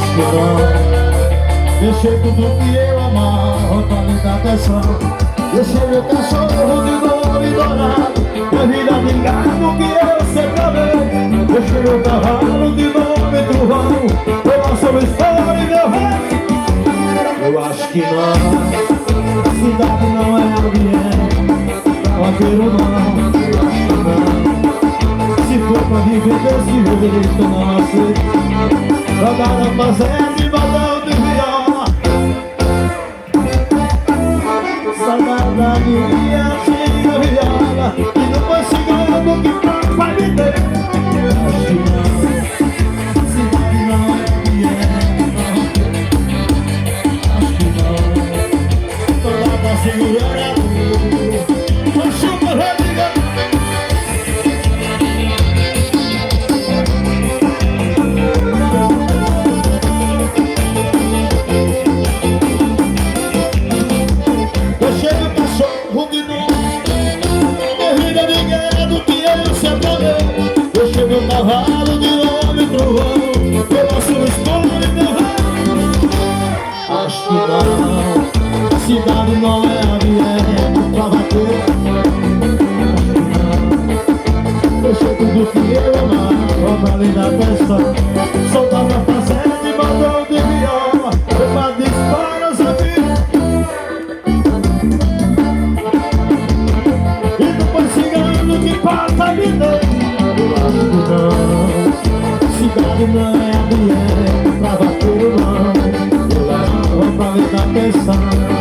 acho que não. Deixei tudo que eu amava pra lhe dar atenção. Deixei meu cachorro de nome dourado, minha vida de gado que eu sempre amei. Deixei meu cavalo de nome trovão, eu sou história e meu rei. Eu acho que não, a cidade não é ambiente pra vaqueiro não. Eu acho que não, se for pra viver desse jeito eu não aceito. Jogar na fazenda e balão de viola, saudade de minha antiga viola, e não foi chegando que vai me ter. Eu acho que não, cidade não é ambiente. Acho que não, toda pra segurar a chuva vai ligar. Deixei o cachorro de novo, corrida de guerra do que eu sempre amei. Deixei meu cavalo de homem trovão, pela sua história e meu rei. Acho que não, a cidade não é ambiente pra vaqueiro. Deixei tudo que eu amava pra lhe dar atenção. Soltava a fazenda e mandou de viola, foi pra disparar os amigos. E depois cigano que passa a vida. Eu acho que não, cidade não é ambiente pra vaqueiro não. Eu acho que vou pra lhe dar atenção.